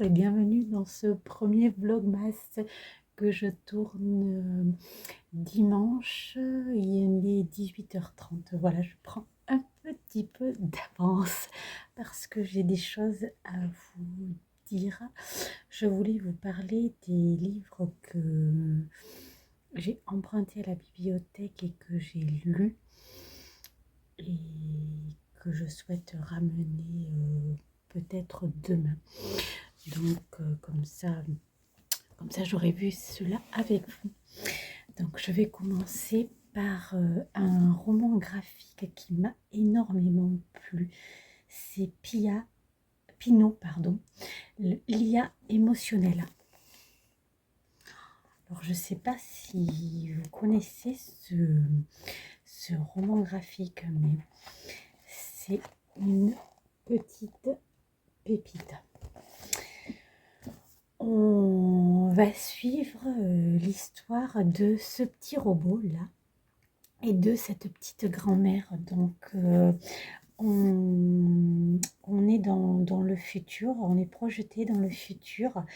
et bienvenue dans ce premier vlogmas que je tourne dimanche. Il est 18h30. Voilà, je prends un petit peu d'avance parce que j'ai des choses à vous dire. Je voulais vous parler des livres que j'ai empruntés à la bibliothèque et que j'ai lus et que je souhaite ramener peut-être demain. Donc comme ça j'aurais vu cela avec vous. Donc je vais commencer par un roman graphique qui m'a énormément plu. C'est Pinot, pardon, l'IA émotionnelle. Alors je ne sais pas si vous connaissez ce roman graphique, mais c'est une petite pépite. On va suivre l'histoire de ce petit robot là et de cette petite grand-mère. Donc on est dans le futur, on est projeté dans le futur.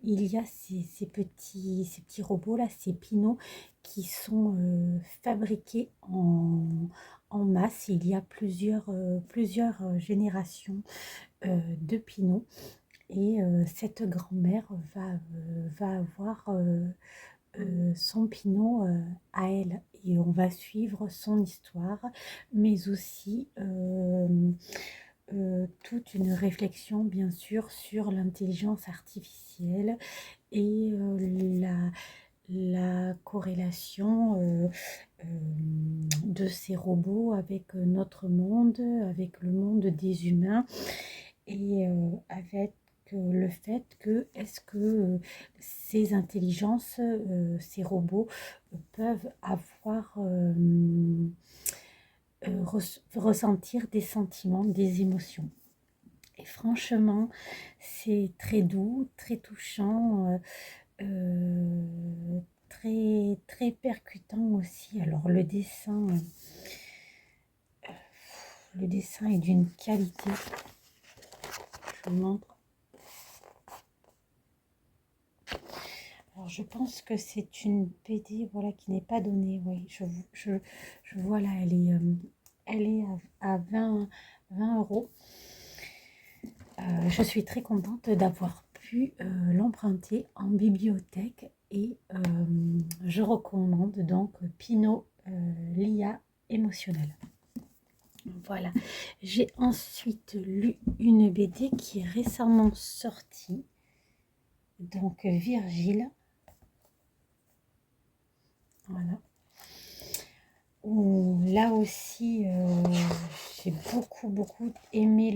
Il y a ces petits robots là, ces Pinots qui sont fabriqués en masse. Il y a plusieurs générations de Pinots. Et cette grand-mère va avoir son Pinot à elle. Et on va suivre son histoire, mais aussi toute une réflexion, bien sûr, sur l'intelligence artificielle et la corrélation de ces robots avec notre monde, avec le monde des humains et avec le fait que est-ce que ces intelligences, ces robots peuvent avoir ressentir des sentiments, des émotions. Et franchement, c'est très doux, très touchant, très percutant aussi. Alors le dessin est d'une qualité. Je vous montre. Alors je pense que c'est une BD, voilà, qui n'est pas donnée. Oui, je vois là, elle est à 20 euros. Je suis très contente d'avoir pu l'emprunter en bibliothèque et je recommande donc Pinot, l'IA émotionnelle. Voilà, j'ai ensuite lu une BD qui est récemment sortie, donc Virgile. Voilà. Où, là aussi, j'ai beaucoup aimé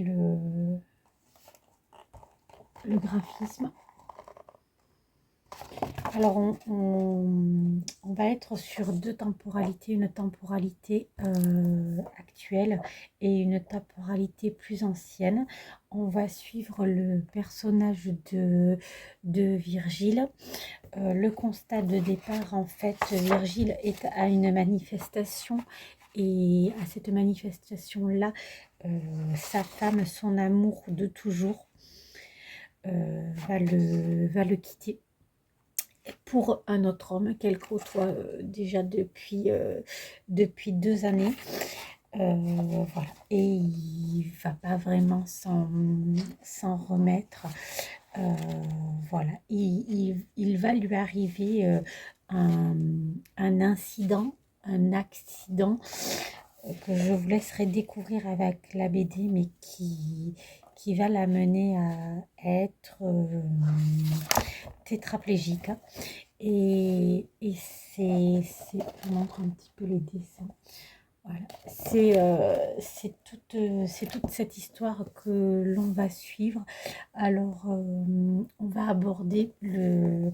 le graphisme. Alors, on va être sur deux temporalités, une temporalité actuelle et une temporalité plus ancienne. On va suivre le personnage de Virgile. Le constat de départ, en fait, Virgile est à une manifestation et à cette manifestation-là, sa femme, son amour de toujours, va le quitter pour un autre homme qu'elle côtoie déjà depuis 2 années. Voilà. Et il va pas vraiment s'en remettre. Voilà. Il va lui arriver un incident, un accident que je vous laisserai découvrir avec la BD, mais qui va l'amener à être tétraplégique. Et c'est, je vous montre un petit peu les dessins. Voilà. C'est toute cette histoire que l'on va suivre. Alors, on va aborder le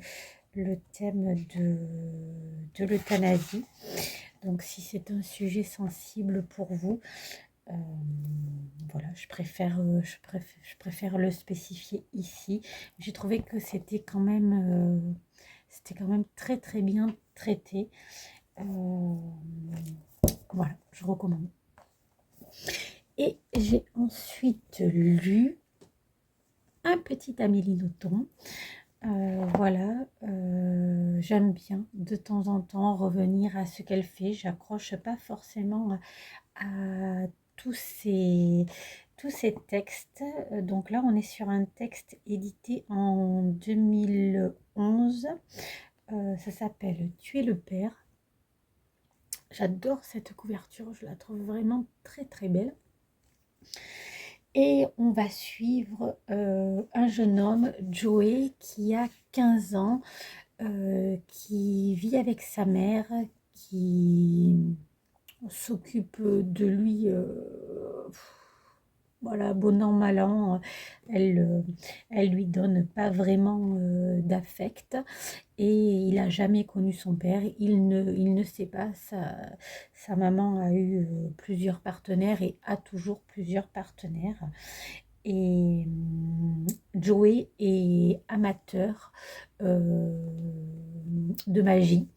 thème de l'euthanasie. Donc, si c'est un sujet sensible pour vous, voilà, je préfère le spécifier ici. J'ai trouvé que c'était quand même très bien traité. Voilà, je recommande. Et j'ai ensuite lu un petit Amélie Nothomb. Voilà, j'aime bien de temps en temps revenir à ce qu'elle fait. J'accroche pas forcément à tous ces, tous ces textes. Donc là, on est sur un texte édité en 2011. Ça s'appelle Tu es le père. J'adore cette couverture, je la trouve vraiment très très belle. Et on va suivre un jeune homme, Joey, qui a 15 ans, qui vit avec sa mère, qui s'occupe de lui, voilà, bon an, mal an, elle lui donne pas vraiment d'affect et il a jamais connu son père, il ne sait pas, sa maman a eu plusieurs partenaires et a toujours plusieurs partenaires. Et Joey est amateur de magie.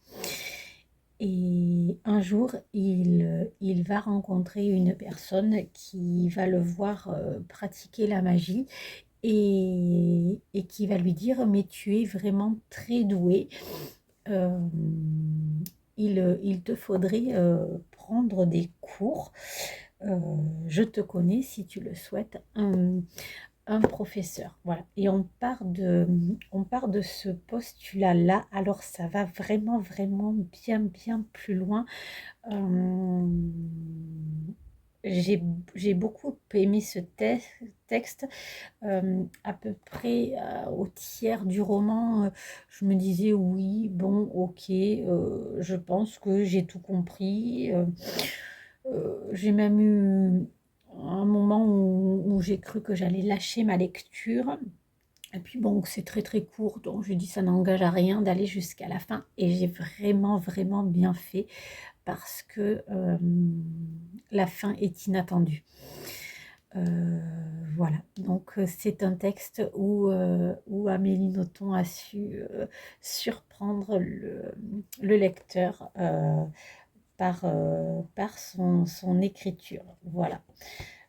Et un jour, il va rencontrer une personne qui va le voir pratiquer la magie et qui va lui dire, mais tu es vraiment très doué. Euh, il te faudrait prendre des cours. Je te connais si tu le souhaites. Un professeur. Voilà. Et on part de ce postulat-là. Alors, ça va vraiment, vraiment bien, bien plus loin. Euh, j'ai beaucoup aimé ce texte. À peu près au tiers du roman, je me disais oui, bon, ok, je pense que j'ai tout compris. J'ai même eu un moment où j'ai cru que j'allais lâcher ma lecture. Et puis bon, c'est très très court, donc je dis ça n'engage à rien d'aller jusqu'à la fin. Et j'ai vraiment vraiment bien fait parce que la fin est inattendue. Voilà, donc c'est un texte où Amélie Nothomb a su surprendre le lecteur par son écriture. Voilà,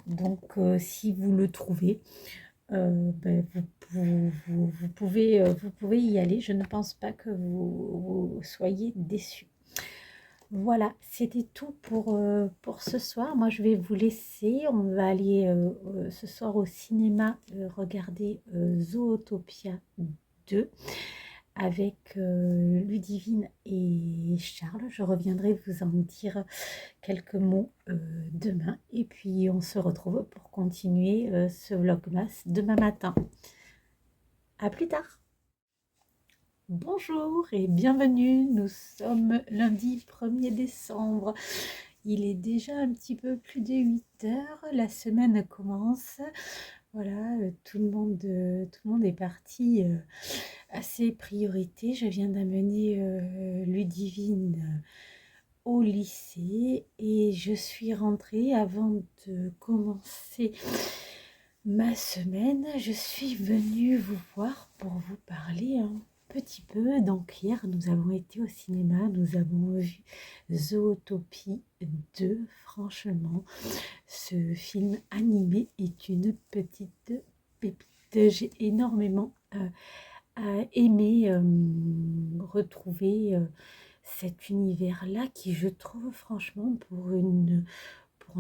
donc si vous le trouvez, ben, vous pouvez y aller. Je ne pense pas que vous soyez déçus. Voilà, c'était tout pour ce soir. Moi, je vais vous laisser. On va aller ce soir au cinéma regarder Zootopia 2 avec Ludivine et Charles. Je reviendrai vous en dire quelques mots demain. Et puis, on se retrouve pour continuer ce vlogmas demain matin. À plus tard. Bonjour et bienvenue, nous sommes lundi 1er décembre. Il est déjà un petit peu plus de 8 heures, la semaine commence. Voilà, tout le monde est parti à ses priorités. Je viens d'amener Ludivine au lycée et je suis rentrée avant de commencer ma semaine. Je suis venue vous voir pour vous parler un petit peu. Donc hier, nous avons été au cinéma, nous avons vu Zootopie 2. Franchement, ce film animé est une petite pépite. J'ai énormément aimé retrouver cet univers-là qui, je trouve, franchement, pour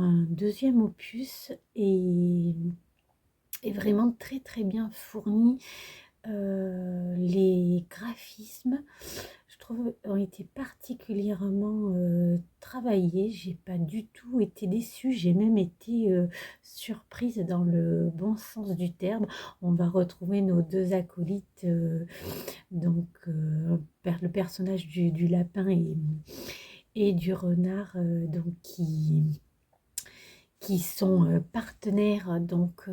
un deuxième opus est vraiment très très bien fourni. Les graphismes, je trouve, ont été particulièrement travaillés. J'ai pas du tout été déçue, j'ai même été surprise dans le bon sens du terme. On va retrouver nos deux acolytes, donc le personnage du lapin et du renard, donc qui sont partenaires donc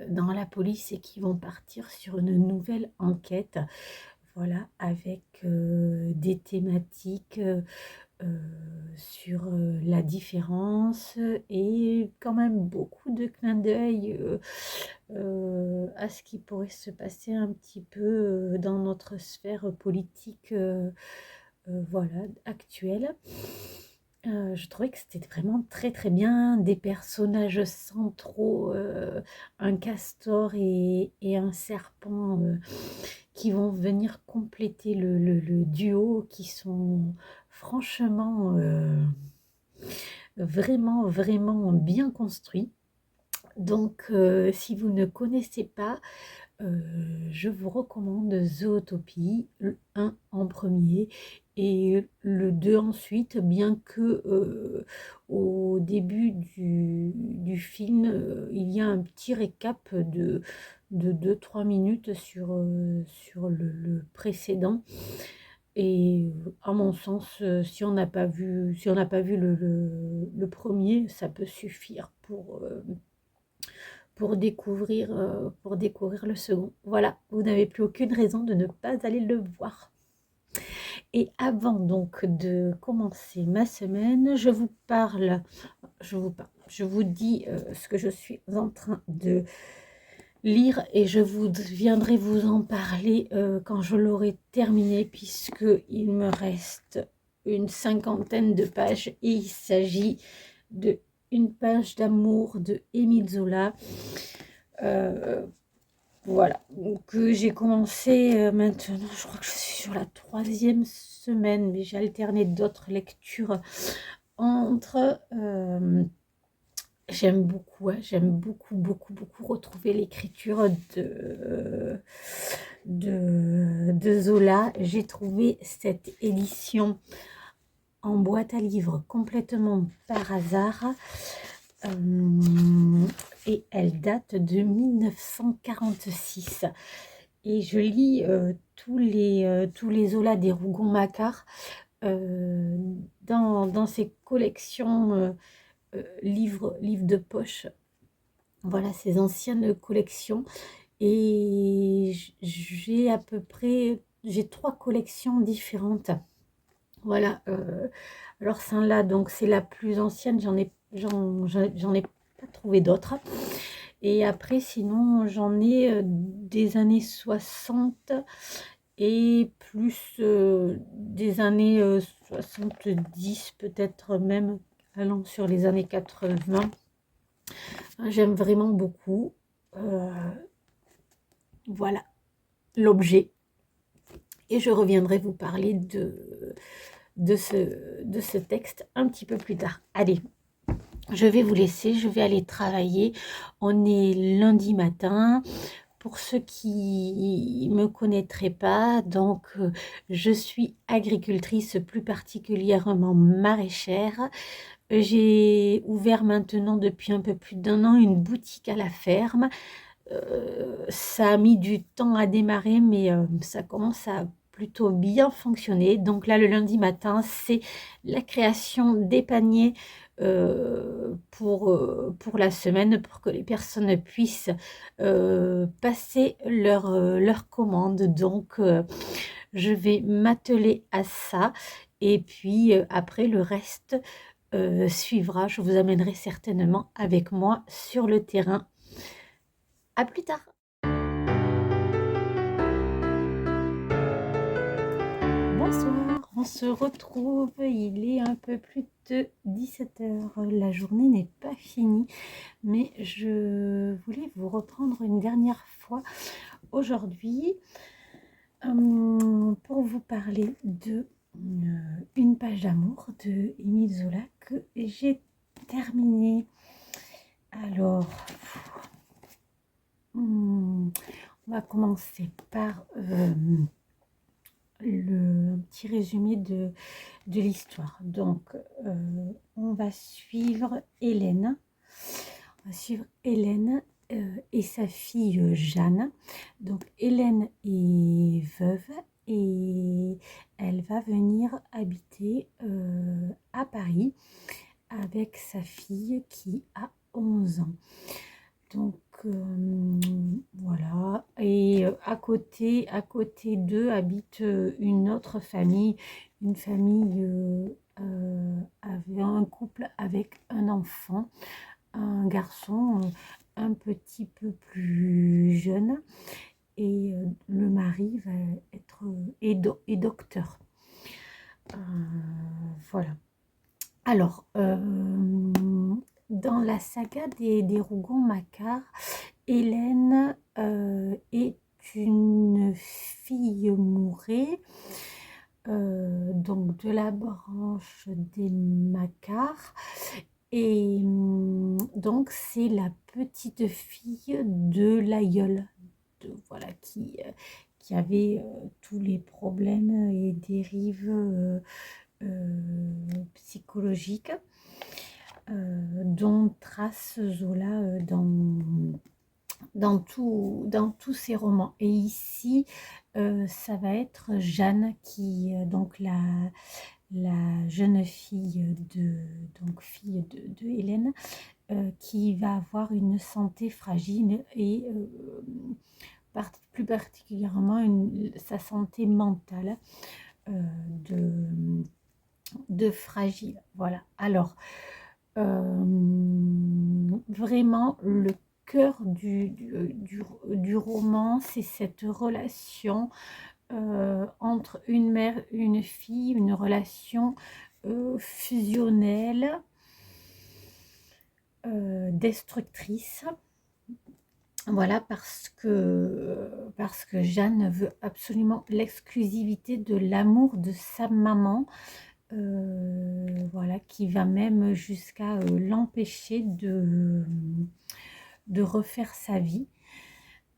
dans la police et qui vont partir sur une nouvelle enquête, voilà, avec des thématiques sur la différence et quand même beaucoup de clins d'œil à ce qui pourrait se passer un petit peu dans notre sphère politique voilà, actuelle. Je trouvais que c'était vraiment très très bien, des personnages centraux, un castor et un serpent qui vont venir compléter le duo, qui sont franchement vraiment vraiment bien construits. Donc si vous ne connaissez pas, je vous recommande Zootopie, le 1 en premier et le 2 ensuite, bien que au début du film, il y a un petit récap de 2-3 minutes sur le précédent. Et à mon sens, si on n'a pas vu le premier, ça peut suffire pour découvrir le second. Voilà, vous n'avez plus aucune raison de ne pas aller le voir. Et avant donc de commencer ma semaine, je vous dis ce que je suis en train de lire et je viendrai vous en parler quand je l'aurai terminé, puisque il me reste une cinquantaine de pages et il s'agit de Une page d'amour de Émile Zola. Voilà, que j'ai commencé maintenant, je crois que je suis sur la 3e semaine, mais j'ai alterné d'autres lectures entre. J'aime beaucoup, hein, j'aime beaucoup, beaucoup, beaucoup retrouver l'écriture de Zola. J'ai trouvé cette édition en boîte à livres complètement par hasard. Et elle date de 1946. Et je lis tous les Zola des Rougon-Macquart dans ces collections livres de poche. Voilà, ces anciennes collections. Et j'ai 3 collections différentes. Voilà. Alors celle-là, donc c'est la plus ancienne. J'en ai pas trouvé d'autres. Et après, sinon, j'en ai des années 60 et plus des années 70, peut-être même allant sur les années 80. J'aime vraiment beaucoup. Voilà l'objet. Et je reviendrai vous parler de ce texte un petit peu plus tard. Allez, je vais vous laisser, je vais aller travailler. On est lundi matin. Pour ceux qui ne me connaîtraient pas, donc je suis agricultrice, plus particulièrement maraîchère. J'ai ouvert maintenant depuis un peu plus d'1 an une boutique à la ferme. Ça a mis du temps à démarrer, mais ça commence à plutôt bien fonctionner. Donc là, le lundi matin, c'est la création des paniers pour la semaine, pour que les personnes puissent passer leur commande. Donc, je vais m'atteler à ça. Et puis, après, le reste suivra. Je vous amènerai certainement avec moi sur le terrain. À plus tard. Bonsoir, on se retrouve, il est un peu plus de 17h. La journée n'est pas finie, mais je voulais vous reprendre une dernière fois aujourd'hui pour vous parler de Une page d'amour de Émile Zola que j'ai terminé. Alors, on va commencer par le petit résumé de l'histoire. Donc, on va suivre Hélène. Et sa fille Jeanne. Donc, Hélène est veuve et elle va venir habiter à Paris avec sa fille qui a 11 ans. Donc voilà, et à côté d'eux habite une autre famille, une famille avec un couple avec un enfant, un garçon un petit peu plus jeune, et le mari va être est docteur. Voilà. Alors, dans la saga des Rougon-Macquart, Hélène est une fille Mouret, donc de la branche des Macquart. Et donc, c'est la petite fille de l'aïeul, voilà, qui avait tous les problèmes et dérives psychologiques dont trace Zola dans tous ses romans. Et ici, ça va être Jeanne qui, donc la jeune fille de Hélène, qui va avoir une santé fragile et plus particulièrement sa santé mentale de fragile. Voilà. Alors, vraiment, le cœur du roman, c'est cette relation entre une mère et une fille, une relation fusionnelle, destructrice. Voilà, parce que Jeanne veut absolument l'exclusivité de l'amour de sa maman, voilà, qui va même jusqu'à l'empêcher de refaire sa vie.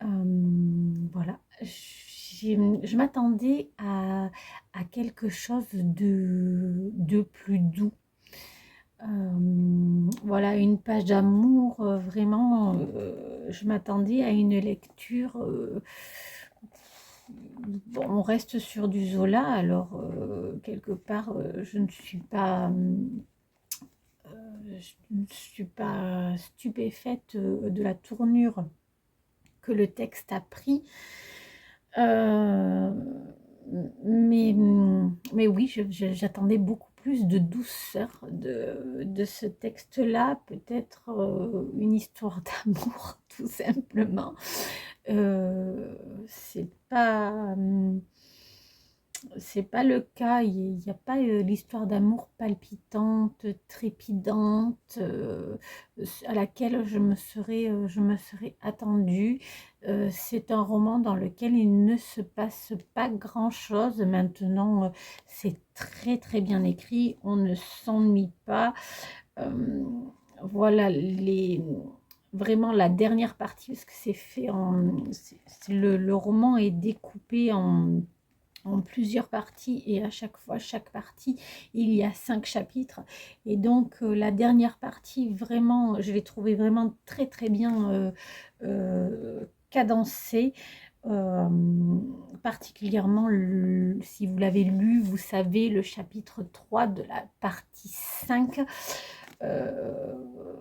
Voilà, je m'attendais à quelque chose de plus doux. Voilà, une page d'amour, vraiment, je m'attendais à une lecture. Bon, on reste sur du Zola, alors quelque part, je ne suis pas stupéfaite de la tournure que le texte a pris. Mais oui, j'attendais beaucoup plus de douceur de ce texte-là, peut-être une histoire d'amour, tout simplement. C'est pas... C'est pas le cas, il n'y a pas l'histoire d'amour palpitante, trépidante, à laquelle je me serais attendue. C'est un roman dans lequel il ne se passe pas grand-chose. Maintenant, c'est très très bien écrit, on ne s'ennuie pas. Euh, voilà, vraiment la dernière partie, parce que c'est fait le roman est découpé en plusieurs parties et à chaque fois, chaque partie, il y a 5 chapitres. Et donc, la dernière partie, vraiment, je l'ai trouvée vraiment très, très bien cadencée. Particulièrement, si vous l'avez lu, vous savez, le chapitre 3 de la partie 5.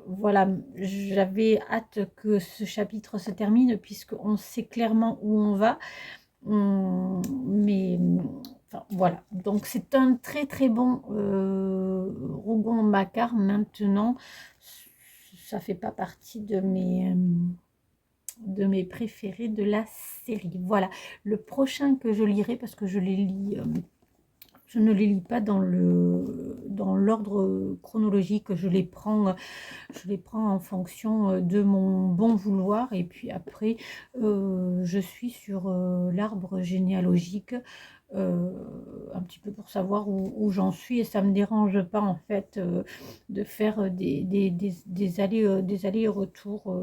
Voilà, j'avais hâte que ce chapitre se termine puisqu'on sait clairement où on va. Mais enfin, voilà, donc c'est un très très bon Rougon-Macquart. Maintenant, ça fait pas partie de mes préférés de la série. Voilà, le prochain que je lirai, parce que je les lis, je ne les lis pas dans l'ordre chronologique, je les prends en fonction de mon bon vouloir, et puis après je suis sur l'arbre généalogique un petit peu pour savoir où j'en suis, et ça me dérange pas en fait de faire des allers-retours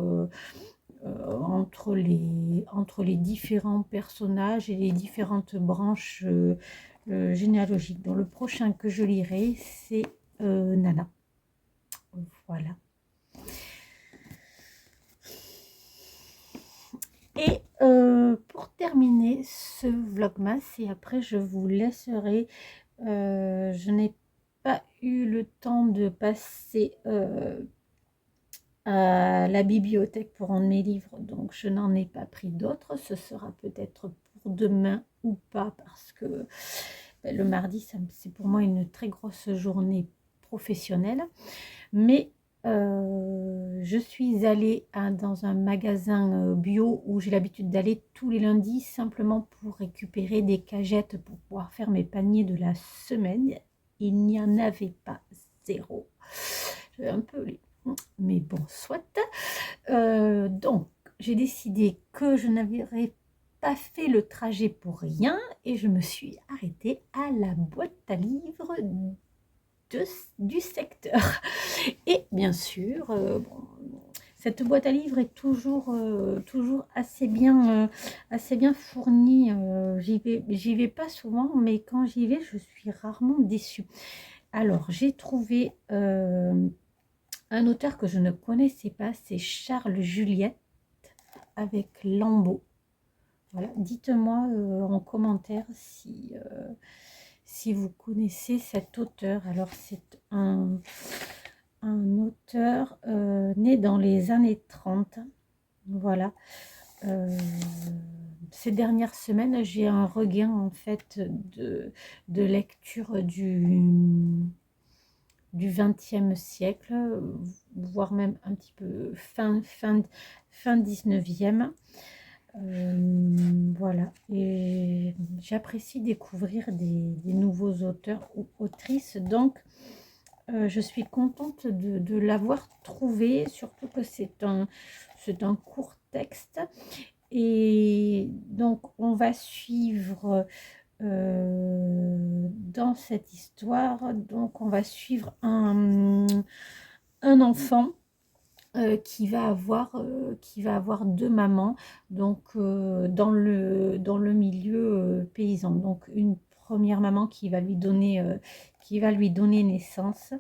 entre les différents personnages et les différentes branches généalogiques. Donc le prochain que je lirai, c'est Nana. Voilà. Et pour terminer ce vlogmas, et après je vous laisserai, je n'ai pas eu le temps de passer à la bibliothèque pour rendre mes livres, donc je n'en ai pas pris d'autres. Ce sera peut-être pour demain ou pas, parce que ben, le mardi, c'est pour moi une très grosse journée professionnelle. Mais je suis allée dans un magasin bio où j'ai l'habitude d'aller tous les lundis, simplement pour récupérer des cagettes pour pouvoir faire mes paniers de la semaine. Il n'y en avait pas 0. J'ai un peu les... Mais bon, soit. Donc, j'ai décidé que je n'avais pas fait le trajet pour rien et je me suis arrêtée à la boîte à livres du secteur. Et bien sûr, bon, cette boîte à livres est toujours assez bien fournie. J'y vais pas souvent, mais quand j'y vais, je suis rarement déçue. Alors, j'ai trouvé un auteur que je ne connaissais pas, c'est Charles Juliette avec Lambeau. Voilà, dites-moi en commentaire si vous connaissez cet auteur. Alors, c'est un auteur né dans les années 30. Voilà. Ces dernières semaines, j'ai un regain en fait de lecture du XXe siècle, voire même un petit peu fin 19e. Voilà, et j'apprécie découvrir des nouveaux auteurs ou autrices, donc je suis contente de l'avoir trouvé, surtout que c'est un court texte. Et donc on va suivre dans cette histoire, donc on va suivre un enfant qui va avoir deux mamans, donc dans le milieu paysan. Donc une première maman qui va lui donner naissance,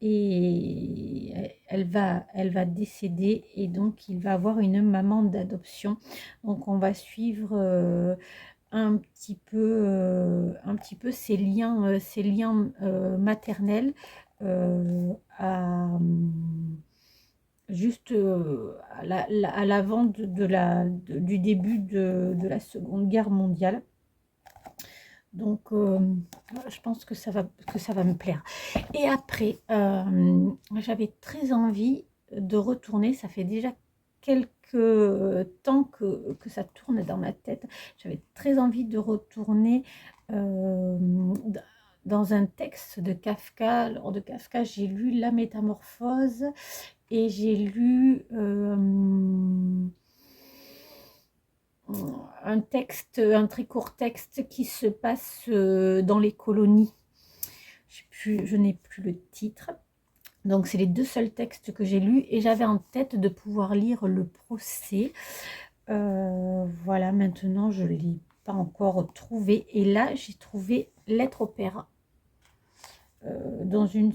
et elle va décéder, et donc il va avoir une maman d'adoption. Donc on va suivre un petit peu ces liens maternels juste à l'avant du début de la Seconde Guerre mondiale. Donc, je pense que ça va me plaire. Et après, j'avais très envie de retourner. Ça fait déjà quelques temps que ça tourne dans ma tête. J'avais très envie de retourner dans un texte de Kafka. Lors de Kafka, j'ai lu La Métamorphose et j'ai lu un très court texte qui se passe dans les colonies. Je n'ai plus le titre. Donc, c'est les deux seuls textes que j'ai lus et j'avais en tête de pouvoir lire Le Procès. Voilà, maintenant, je ne l'ai pas encore trouvé. Et là, j'ai trouvé Lettre au Père dans une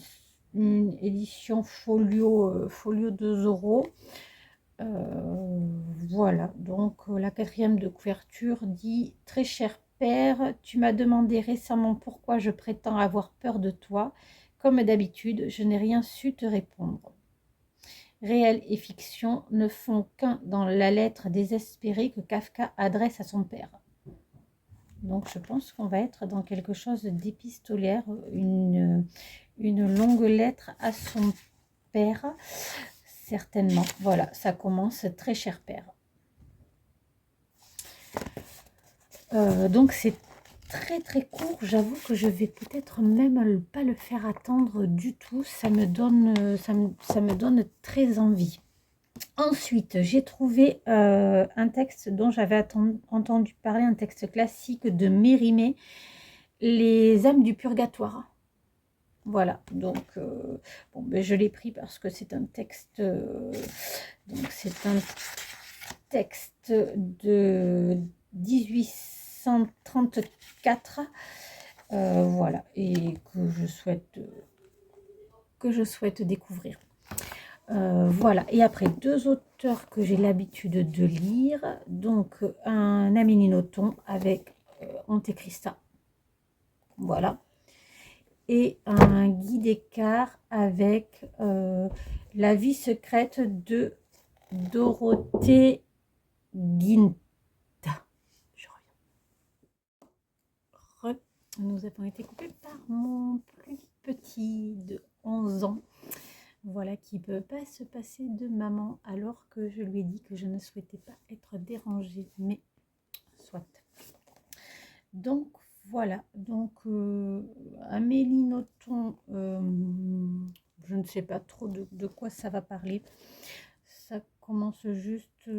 édition folio 2 €. Voilà, donc la quatrième de couverture dit: très cher père, tu m'as demandé récemment pourquoi je prétends avoir peur de toi. Comme d'habitude, je n'ai rien su te répondre. Réel et fiction ne font qu'un dans la lettre désespérée que Kafka adresse à son père. Donc je pense qu'on va être dans quelque chose d'épistolaire, une longue lettre à son père. Certainement. Voilà, ça commence: très cher père. Donc c'est très très court. J'avoue que je vais peut-être même pas le faire attendre du tout. Ça me donne très envie. Ensuite, j'ai trouvé un texte dont j'avais entendu parler, un texte classique de Mérimée, Les âmes du purgatoire. Voilà, donc bon, ben, je l'ai pris parce que c'est un texte, donc c'est un texte de 1834, voilà, et que je souhaite découvrir. Voilà, et après deux auteurs que j'ai l'habitude de lire, donc un Amélie Nothomb avec Antechrista, voilà, et un Guy Descartes avec La vie secrète de Dorothée Guinta. Je reviens. Nous avons été coupés par mon plus petit de 11 ans. Voilà, qui ne peut pas se passer de maman alors que je lui ai dit que je ne souhaitais pas être dérangée. Mais soit. Donc Voilà, donc Amélie Nothomb, je ne sais pas trop de quoi ça va parler. Ça commence juste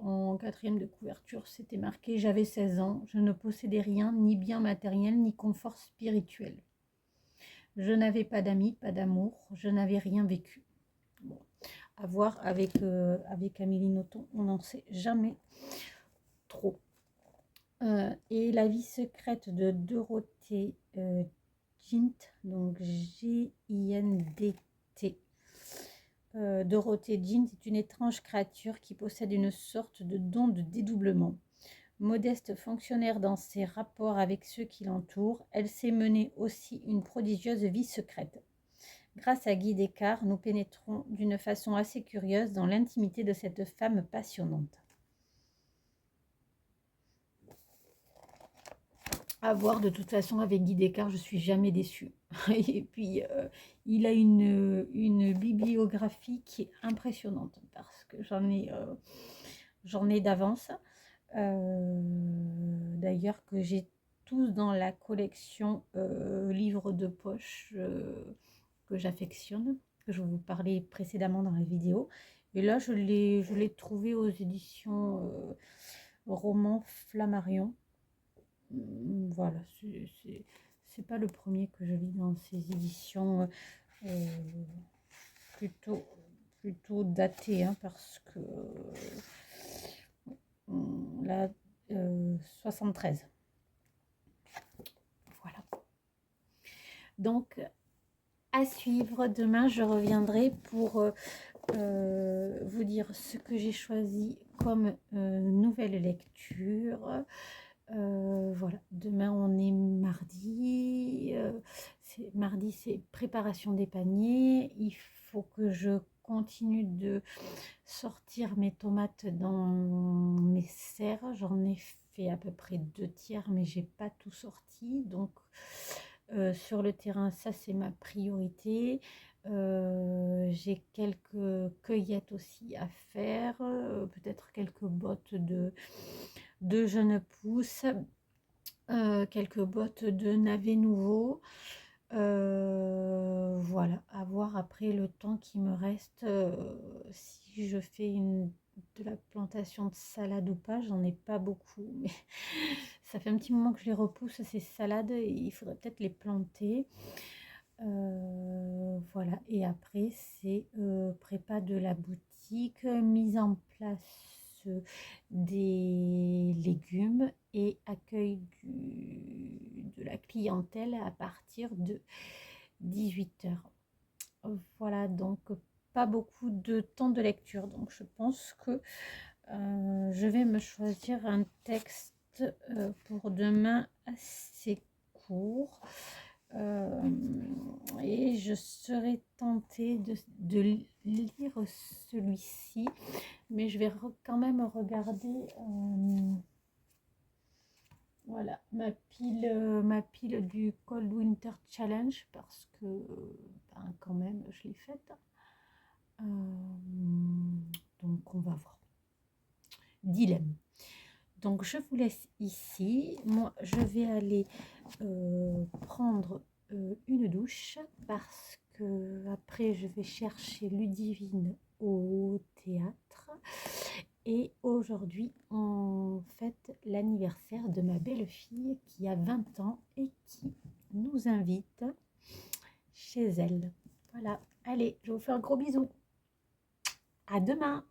en quatrième de couverture, c'était marqué: j'avais 16 ans, je ne possédais rien, ni bien matériel, ni confort spirituel. Je n'avais pas d'amis, pas d'amour, je n'avais rien vécu. Bon, à voir avec Amélie Nothomb, on n'en sait jamais trop. Et la vie secrète de Dorothée Gint, donc G-I-N-D-T. Dorothée Gint est une étrange créature qui possède une sorte de don de dédoublement. Modeste fonctionnaire dans ses rapports avec ceux qui l'entourent, elle sait mener aussi une prodigieuse vie secrète. Grâce à Guy Descartes, nous pénétrons d'une façon assez curieuse dans l'intimité de cette femme passionnante. À voir, de toute façon, avec Guy Descartes, je suis jamais déçue. Et puis, il a une bibliographie qui est impressionnante parce que j'en ai d'avance. D'ailleurs, que j'ai tous dans la collection livres de poche que j'affectionne, que je vous parlais précédemment dans la vidéo. Et là, je l'ai trouvé aux éditions Roman Flammarion. Voilà, c'est pas le premier que je lis dans ces éditions plutôt, plutôt datées, hein, parce que là, 73. Voilà. Donc, à suivre. Demain, je reviendrai pour vous dire ce que j'ai choisi comme nouvelle lecture. Voilà, demain on est mardi. Mardi, c'est préparation des paniers. Il faut que je continue de sortir mes tomates dans mes serres. J'en ai fait à peu près 2/3, mais j'ai pas tout sorti. Donc sur le terrain, ça c'est ma priorité. J'ai quelques cueillettes aussi à faire, peut-être quelques bottes de jeunes pousses, quelques bottes de navets nouveaux. Voilà, à voir après le temps qui me reste, si je fais de la plantation de salade ou pas. J'en ai pas beaucoup, mais ça fait un petit moment que je les repousse, ces salades, et il faudrait peut-être les planter. Voilà, et après c'est prépa de la boutique, mise en place des légumes et accueil de la clientèle à partir de 18h. Voilà, donc pas beaucoup de temps de lecture, donc je pense que je vais me choisir un texte pour demain assez court. Et je serais tentée de lire celui-ci, mais je vais quand même regarder voilà, ma pile du Cold Winter Challenge, parce que ben, quand même je l'ai faite. Donc on va voir. Dilemme. Donc je vous laisse ici. Moi je vais aller prendre une douche, parce que après je vais chercher Ludivine au théâtre. Et aujourd'hui on fête l'anniversaire de ma belle-fille qui a 20 ans et qui nous invite chez elle. Voilà, allez, je vous fais un gros bisou. À demain.